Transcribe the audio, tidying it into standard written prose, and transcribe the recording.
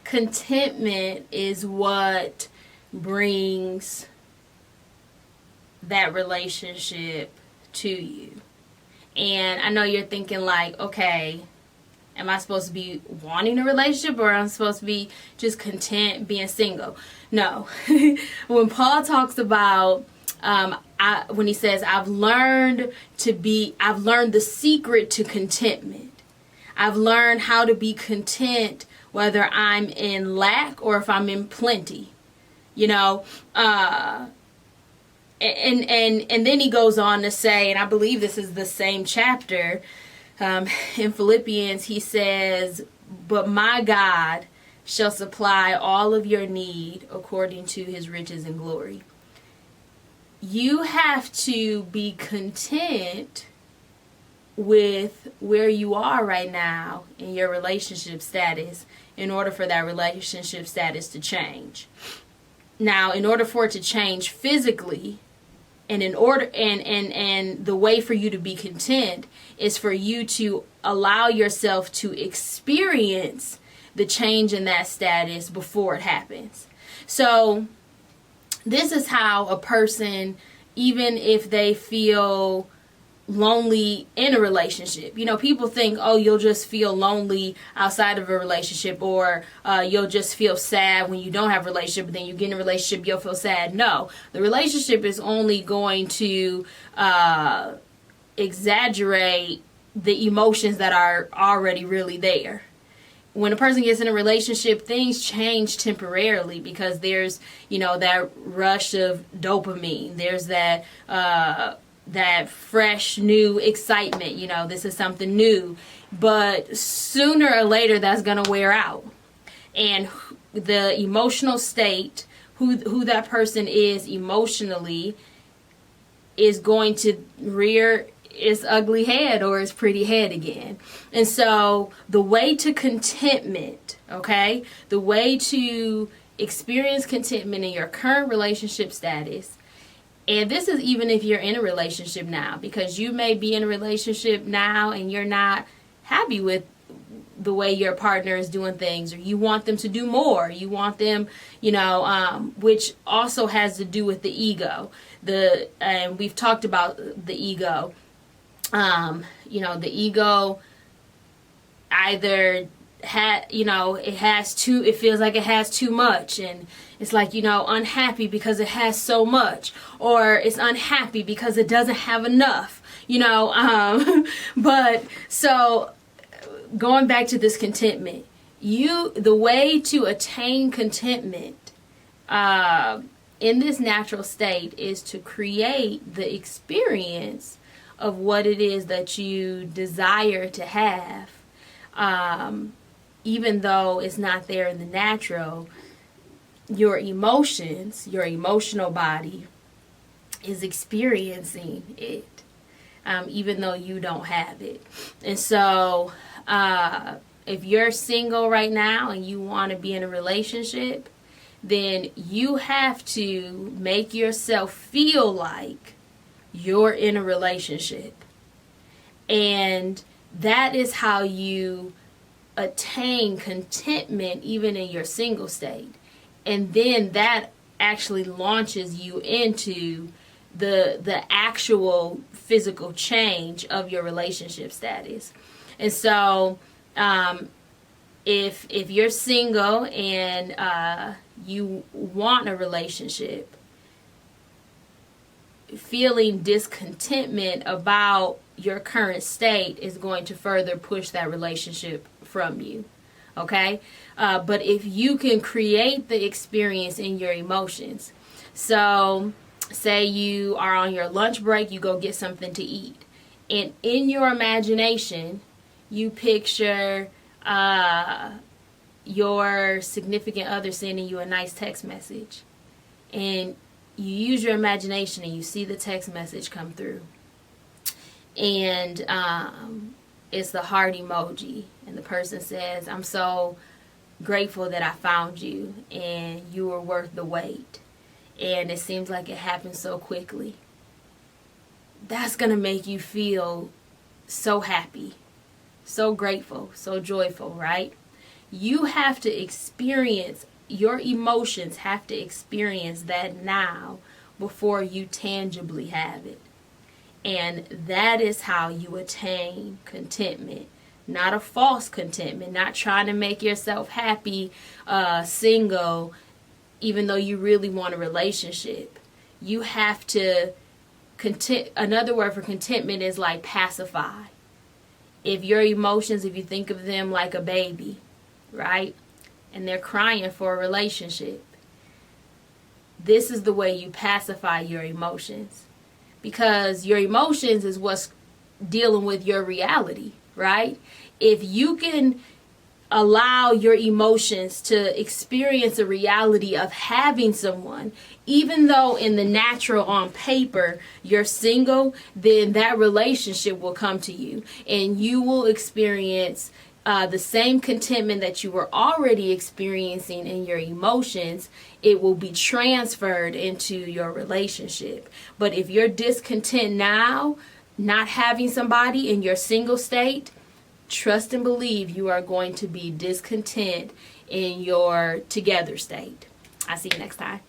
contentment is what brings that relationship to you. And I know you're thinking like, okay, am I supposed to be wanting a relationship, or am I supposed to be just content being single? No. When Paul talks about, when he says, I've learned the secret to contentment. I've learned how to be content whether I'm in lack or if I'm in plenty. You know, and then he goes on to say, and I believe this is the same chapter, in Philippians, he says, but my God shall supply all of your need according to his riches and glory. You have to be content with where you are right now in your relationship status in order for that relationship status to change. Now, in order for it to change physically, and the way for you to be content is for you to allow yourself to experience the change in that status before it happens. So this is how a person, even if they feel lonely in a relationship, you know, people think, oh, you'll just feel lonely outside of a relationship, or you'll just feel sad when you don't have a relationship, but then you get in a relationship, you'll feel sad. No, the relationship is only going to exaggerate the emotions that are already really there. When a person gets in a relationship, things change temporarily because there's, you know, that rush of dopamine. There's that fresh, new excitement. You know, this is something new. But sooner or later, that's going to wear out. And the emotional state, who that person is emotionally, is going to rear its ugly head or its pretty head again. And so the way to contentment, okay, the way to experience contentment in your current relationship status, and this is even if you're in a relationship now, because you may be in a relationship now and you're not happy with the way your partner is doing things, or you want them to do more. You want them, you know, which also has to do with the ego. And we've talked about the ego. You know, the ego either it feels like it has too much, and it's like, you know, unhappy because it has so much, or it's unhappy because it doesn't have enough, you know, but so going back to this contentment, the way to attain contentment, in this natural state is to create the experience of what it is that you desire to have, even though it's not there in the natural. Your emotions, your emotional body is experiencing it, even though you don't have it. And so if you're single right now and you want to be in a relationship, then you have to make yourself feel like you're in a relationship. And that is how you attain contentment even in your single state. And then that actually launches you into the actual physical change of your relationship status. And so if you're single and you want a relationship, feeling discontentment about your current state is going to further push that relationship from you. Okay? But if you can create the experience in your emotions, so say you are on your lunch break, you go get something to eat, and in your imagination you picture your significant other sending you a nice text message, and you use your imagination and you see the text message come through, and it's the heart emoji, and the person says, "I'm so grateful that I found you and you were worth the wait, and it seems like it happened so quickly." That's gonna make you feel so happy, so grateful, so joyful, right? You have to experience, your emotions have to experience that now before you tangibly have it. And that is how you attain contentment. Not a false contentment, not trying to make yourself happy single even though you really want a relationship. You have to another word for contentment is like pacify. If your emotions, if you think of them like a baby, right? And they're crying for a relationship. This is the way you pacify your emotions. Because your emotions is what's dealing with your reality, right? If you can allow your emotions to experience a reality of having someone, even though in the natural on paper you're single, then that relationship will come to you and you will experience the same contentment that you were already experiencing in your emotions. It will be transferred into your relationship. But if you're discontent now, not having somebody in your single state, trust and believe you are going to be discontent in your together state. I'll see you next time.